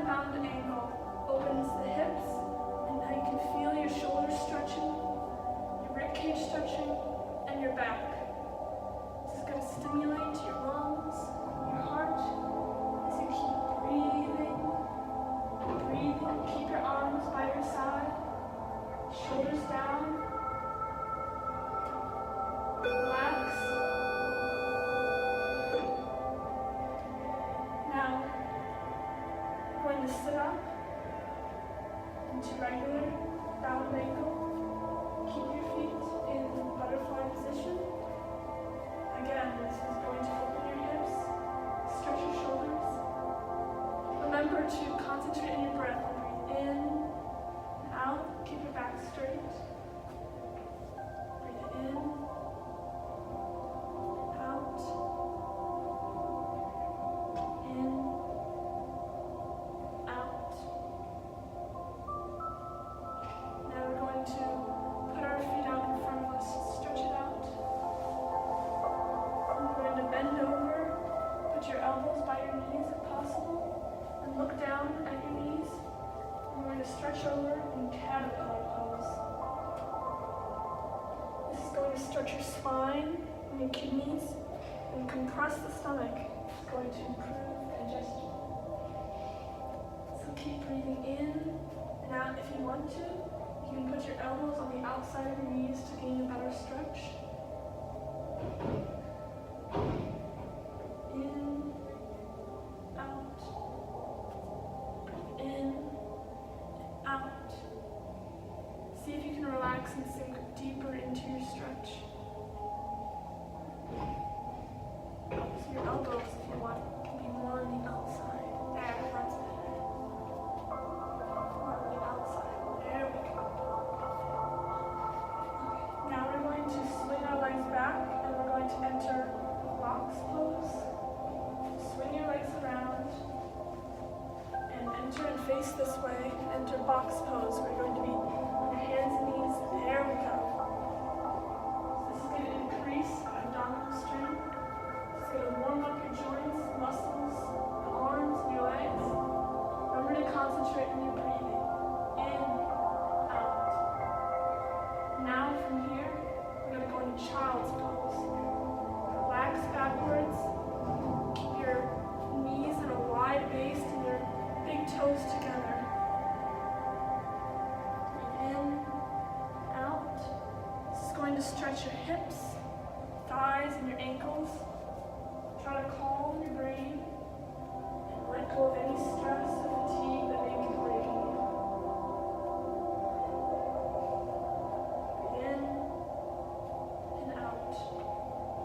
compound angle opens the hips, and now you can feel your shoulders stretching, your ribcage stretching, and your back. This is going to stimulate your lungs, your heart, as you keep breathing, breathing. Keep your arms by your side, shoulders down. Relax. Now, we're going to sit up into regular downward angle. Keep your feet in butterfly position. Again, this is going to open your hips, stretch your shoulders. Remember to concentrate on your breath. Breathe in and out. Keep your back straight. Breathe in. Stretch over in caterpillar pose. This is going to stretch your spine and your kidneys and compress the stomach. It's going to improve digestion. So keep breathing in and out if you want to. You can put your elbows on the outside of your knees to gain a better stretch. In, out, in, out. See if you can relax and sink deeper into your stretch. So your elbows, if you want, can be more on the outside. There, that's better. More on the outside. There we go. Okay. Now we're going to swing our legs back and we're going to enter box pose. Swing your legs around. Enter and face this way. Enter box pose. We're going to be on your hands and knees. There we go. So this is going to increase abdominal strength. It's going to warm up your joints, muscles, the arms, and your legs. Remember to concentrate on your breathing. In, out. Now from here, we're going to go into child's pose. Relax backwards. Keep your knees in a wide base and your big toes together. Breathe in, out. This is going to stretch your hips, thighs, and your ankles. Try to calm your brain and let go of any stress or fatigue that may be plaguing you. Breathe in and out.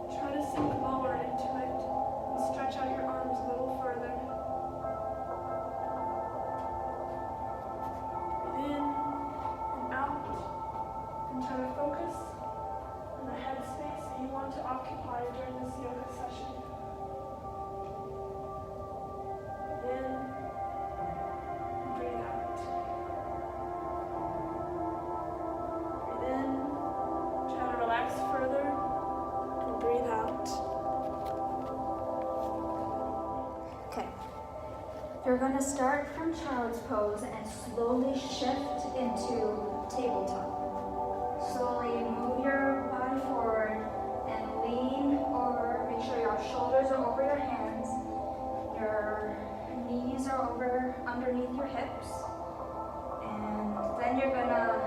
Try to sink lower into it and stretch out your arms a little further. Try to focus on the headspace that you want to occupy during this yoga session. Breathe in and breathe out. Breathe in, try to relax further, and breathe out. Okay. You're going to start from child's pose and slowly shift into tabletop. Slowly move your body forward and lean over. Make sure your shoulders are over your hands. Your knees are over underneath your hips. And then you're gonna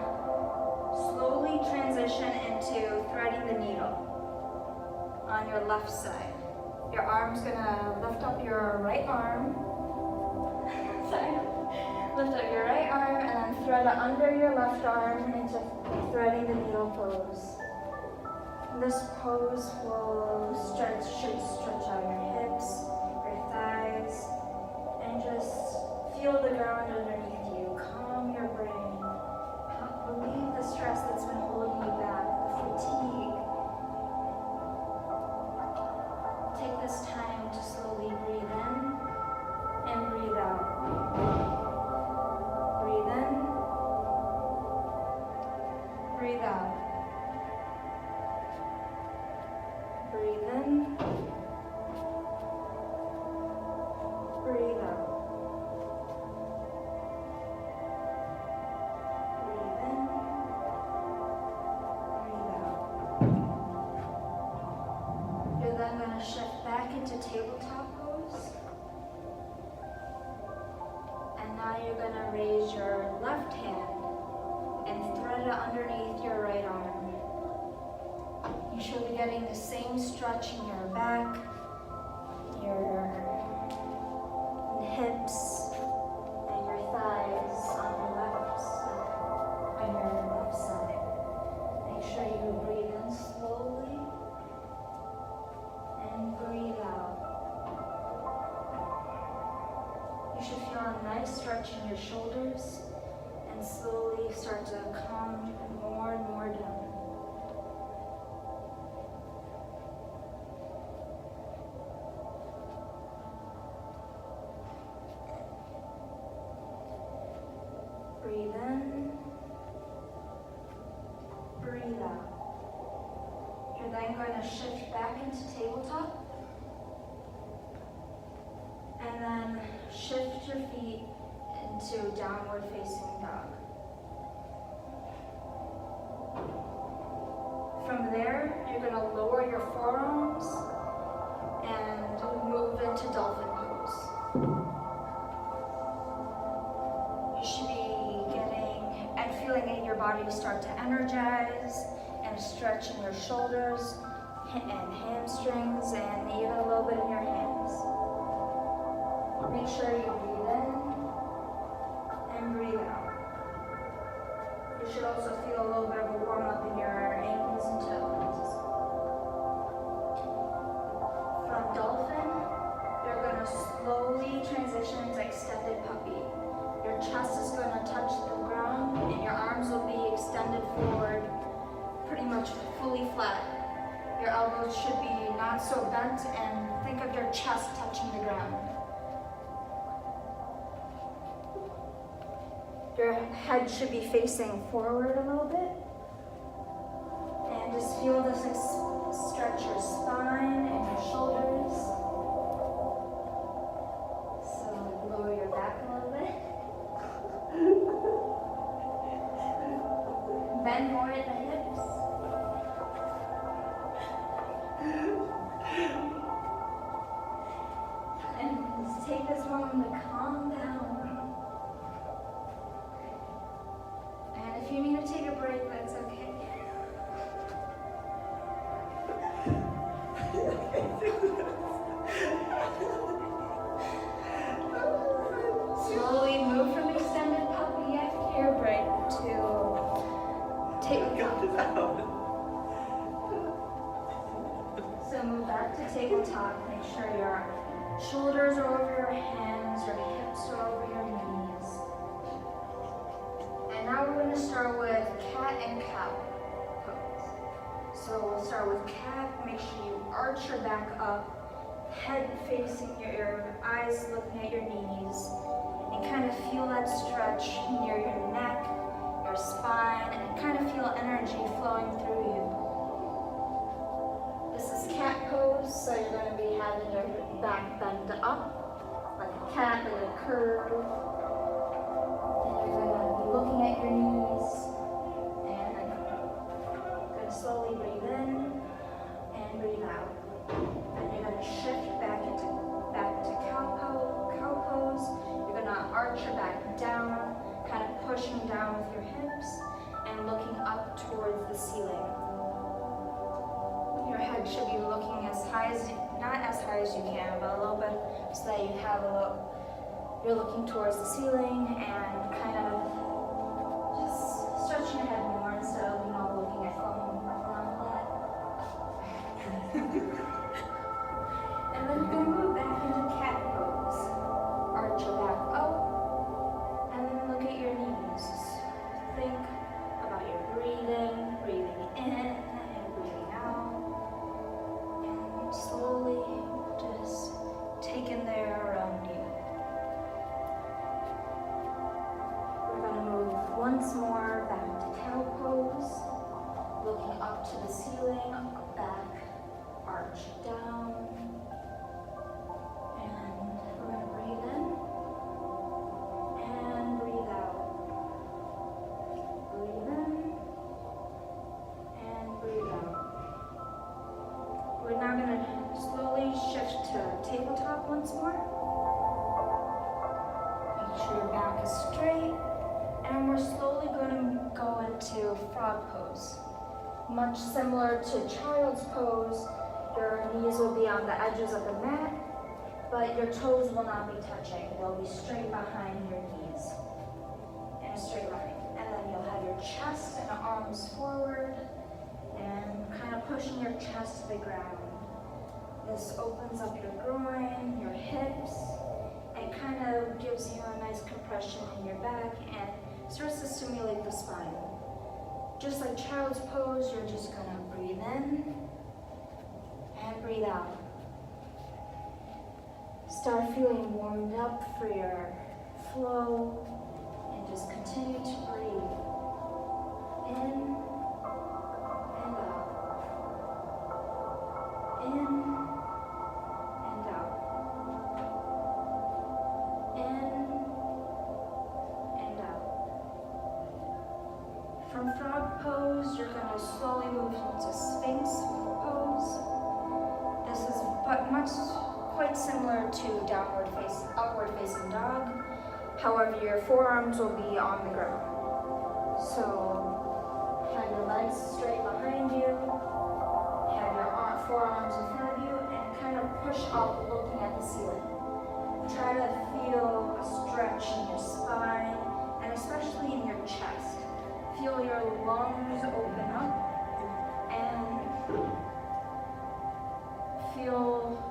slowly transition into threading the needle on your left side. Your arm's gonna lift up your right arm. Sorry. Lift up your right arm and then thread it under your left arm into threading the needle pose. This pose should stretch out your hips, your thighs, and just feel the ground underneath you. Calm your brain. Relieve the stress that's been holding you back, the fatigue. Take this time to slowly breathe in and breathe out. Breathe in, breathe out. Breathe in, breathe out. now you're gonna raise your left hand and thread it underneath your right arm. You should be getting the same stretch in your back, your hips, and your thighs on your left side. Make sure you breathe in slowly and breathe out. You should feel a nice stretch in your shoulders and slowly start to calm more and more down. Breathe in, breathe out. You're then going to shift back into tabletop. And then shift your feet into downward facing dog. From there, you're going to lower your forearms and move into dolphin pose. You should be getting and feeling in your body start to energize and stretch in your shoulders and hamstrings and even a little bit in your hands. Make sure you breathe in and breathe out. You should also feel a little bit of a warm up in your ankles and toes. From dolphin, you're going to slowly transition to extended puppy. Your chest is going to touch the ground and your arms will be extended forward, pretty much fully flat. Your elbows should be not so bent and think of your chest touching the ground. Your head should be facing forward a little bit. And just feel this stretch your spine and your shoulders. So lower your back a little bit. Bend more at the hips. And just take this moment to calm down. If you need to take a break, that's okay. Slowly move from extended puppy after your break to tabletop. So move back to tabletop. Make sure your shoulders are over your hands, your hips are over your knees. And now we're going to start with cat and cow pose. So we'll start with cat. Make sure you arch your back up, head facing your eyes looking at your knees, and kind of feel that stretch near your neck, your spine, and kind of feel energy flowing through you. This is cat pose, so you're going to be having your back bend up, like a cat, like a curve. Looking at your knees, and I'm going to slowly breathe in and breathe out. And you're going to shift back to cow pose. You're going to arch your back down, kind of pushing down with your hips and looking up towards the ceiling. Your head should be looking as high as, not as high as you can, but a little bit so that you have a little, you're looking towards the ceiling and kind of stretching your head more instead of, looking at phone and then you're going to move back into cat pose. Arch your back up, and then look at your knees. Think about your breathing in and breathing out, and slowly just take in the air around you. We're going to move once more back to cow pose, looking up to the ceiling, back, arch down, and we're going to breathe in and breathe out. Breathe in and breathe out. We're now going to slowly shift to tabletop once more. Make sure your back is frog pose. Much similar to child's pose, your knees will be on the edges of the mat, but your toes will not be touching. They'll be straight behind your knees, in a straight line. And then you'll have your chest and arms forward, and kind of pushing your chest to the ground. This opens up your groin, your hips, and kind of gives you a nice compression in your back and starts to stimulate the spine. Just like child's pose, you're just gonna breathe in and breathe out. Start feeling warmed up for your flow and just continue to breathe in and out. In and out. In and out. From frog pose, you're going to slowly move into sphinx pose. This is quite similar to upward facing dog. However, your forearms will be on the ground. So have your legs straight behind you, have your forearms in front of you, and kind of push up looking at the ceiling. Try to feel a stretch in your spine, and especially in your chest. Feel your lungs open up, and feel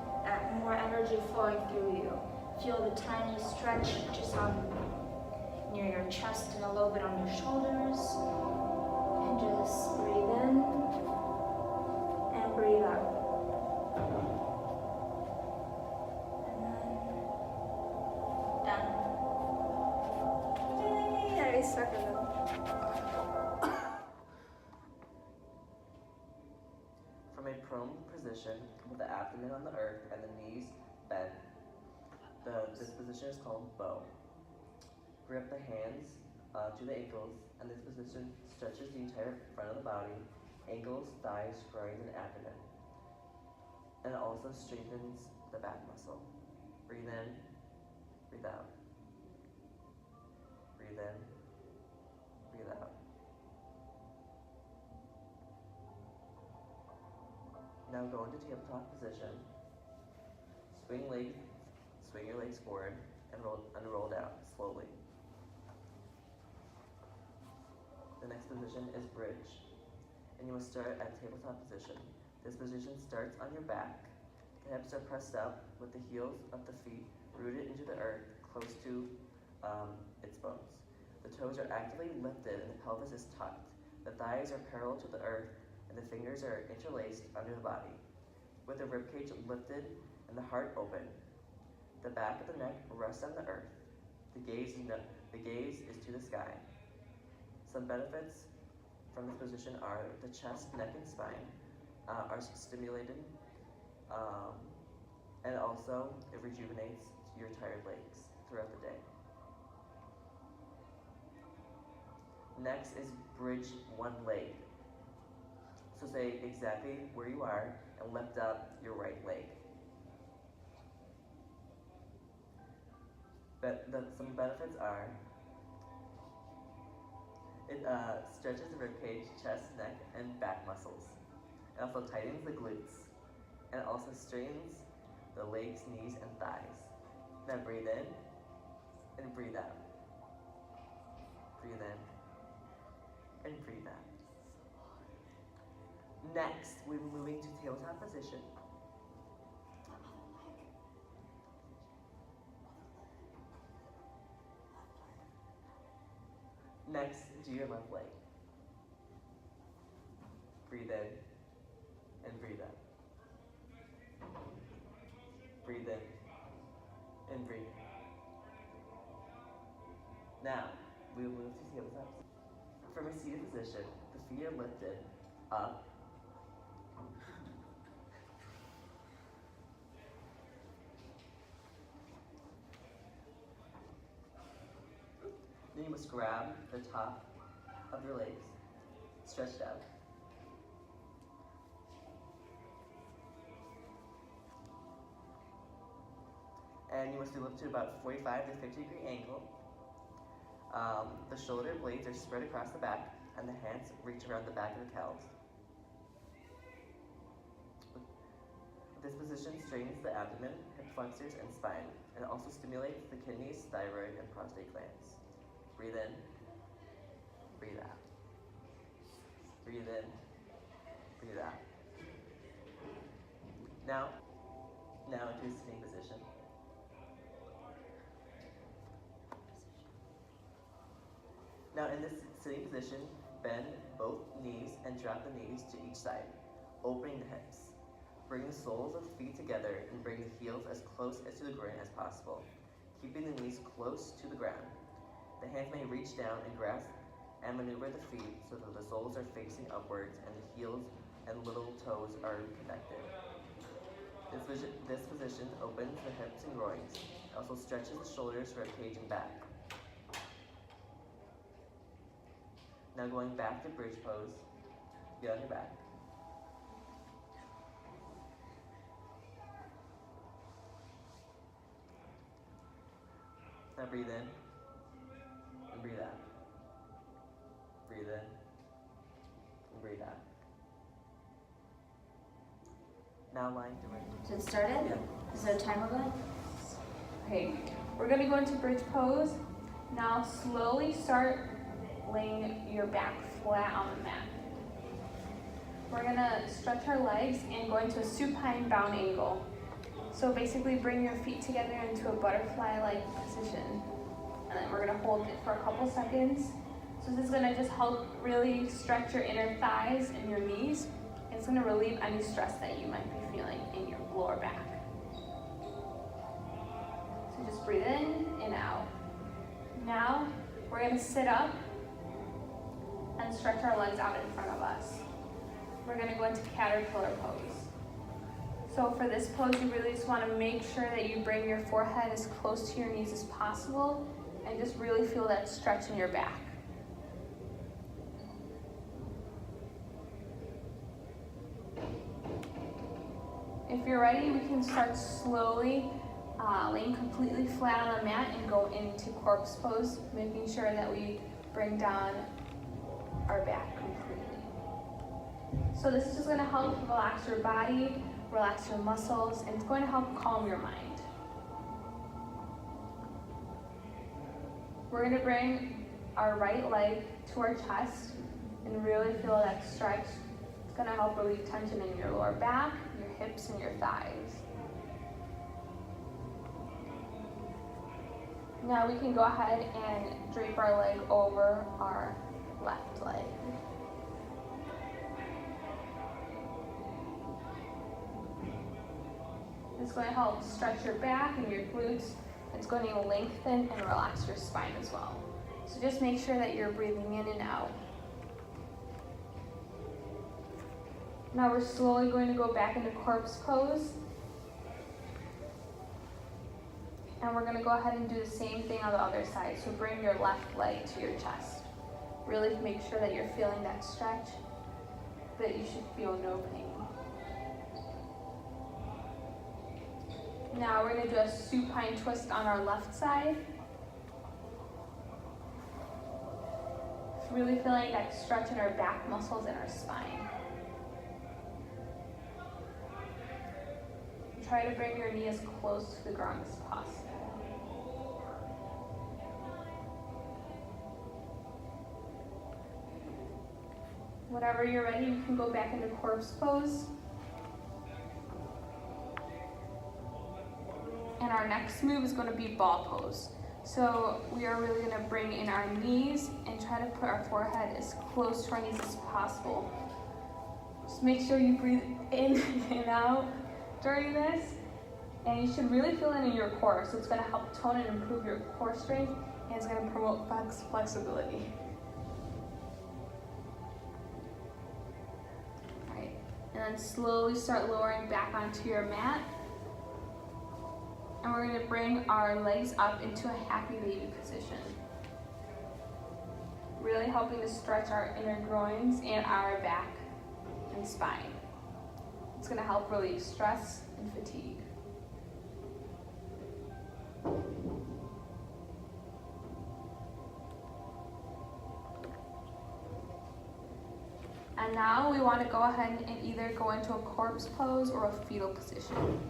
more energy flowing through you. Feel the tiny stretch just near your chest and a little bit on your shoulders. And just breathe in and breathe out. And then done. Yay, I stuck in them. From a prone position with the abdomen on the earth and the knees bent, this position is called bow. Grip the hands to the ankles, and this position stretches the entire front of the body, ankles, thighs, groins, and abdomen. And it also strengthens the back muscle. Breathe in, breathe out. Breathe in, breathe out. Now go into tabletop position. Swing your legs forward and roll down slowly. The next position is bridge, and you must start at tabletop position. This position starts on your back. The hips are pressed up with the heels of the feet rooted into the earth close to its bones. The toes are actively lifted and the pelvis is tucked. The thighs are parallel to the earth and the fingers are interlaced under the body. With the ribcage lifted and the heart open, the back of the neck rests on the earth. The gaze is to the sky. Some benefits from this position are the chest, neck, and spine are stimulated, and also it rejuvenates your tired legs throughout the day. Next is bridge one leg. So stay exactly where you are and lift up your right leg. Some benefits are it stretches the ribcage, chest, neck, and back muscles. It also tightens the glutes, and it also straightens the legs, knees, and thighs. Now breathe in and breathe out. Breathe in and breathe out. Next, we're moving to tabletop position. Next, do your left leg. Breathe in and breathe out. Breathe in and breathe out. Now, we will move to tabletop. From a seated position, the feet are lifted up. Then you must grab the top of your legs, stretched out. And you must be lifted to about 45 to 50 degree angle. The shoulder blades are spread across the back, and the hands reach around the back of the cows. This position straightens the abdomen, hip flexors, and spine, and also stimulates the kidneys, thyroid, and prostate glands. Breathe in, breathe out. Breathe in, breathe out. Now into a sitting position. Now in this sitting position, bend both knees and drop the knees to each side, opening the hips. Bring the soles of the feet together and bring the heels as close to the groin as possible, keeping the knees close to the ground. The hands may reach down and grasp and maneuver the feet so that the soles are facing upwards and the heels and little toes are connected. This position opens the hips and groins. It also stretches the shoulders, ribcage, and back. Now going back to bridge pose, get on your back. Now breathe in and breathe out. Breathe in and breathe out. Now lying directly. So it started? Yeah. Is there a timer going? Okay, we're gonna go into bridge pose. Now slowly start laying your back flat on the mat. We're gonna stretch our legs and go into a supine bound angle. So basically bring your feet together into a butterfly-like position. And then we're gonna hold it for a couple seconds. So this is gonna just help really stretch your inner thighs and your knees. It's gonna relieve any stress that you might be feeling in your lower back. So just breathe in and out. Now, we're gonna sit up and stretch our legs out in front of us. We're gonna go into caterpillar pose. So for this pose, you really just wanna make sure that you bring your forehead as close to your knees as possible and just really feel that stretch in your back. If you're ready, we can start slowly laying completely flat on the mat and go into corpse pose, making sure that we bring down our back completely. So this is just gonna help relax your body, relax your muscles, and it's going to help calm your mind. We're gonna bring our right leg to our chest and really feel that stretch. It's gonna help relieve tension in your lower back, your hips, and your thighs. Now we can go ahead and drape our leg over our left leg. It's going to help stretch your back and your glutes. It's going to lengthen and relax your spine as well. So just make sure that you're breathing in and out. Now we're slowly going to go back into corpse pose. And we're going to go ahead and do the same thing on the other side. So bring your left leg to your chest. Really make sure that you're feeling that stretch, but you should feel no pain. Now we're going to do a supine twist on our left side. Really feeling that stretch in our back muscles and our spine. Try to bring your knee as close to the ground as possible. Whenever you're ready, you can go back into corpse pose. And our next move is going to be ball pose. So we are really going to bring in our knees and try to put our forehead as close to our knees as possible. Just make sure you breathe in and out during this. And you should really feel it in your core. So it's going to help tone and improve your core strength, and it's going to promote flexibility. All right, and then slowly start lowering back onto your mat. And we're going to bring our legs up into a happy baby position. Really helping to stretch our inner groins and our back and spine. It's going to help relieve stress and fatigue. And now we want to go ahead and either go into a corpse pose or a fetal position.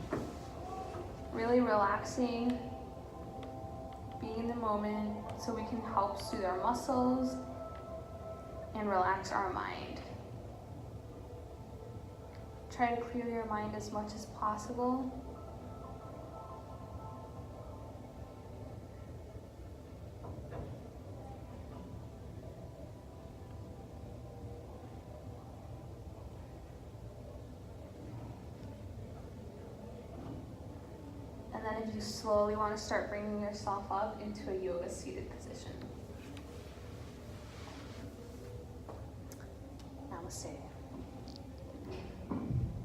Really relaxing, being in the moment so we can help soothe our muscles and relax our mind. Try to clear your mind as much as possible. And then if you slowly want to start bringing yourself up into a yoga seated position. Namaste.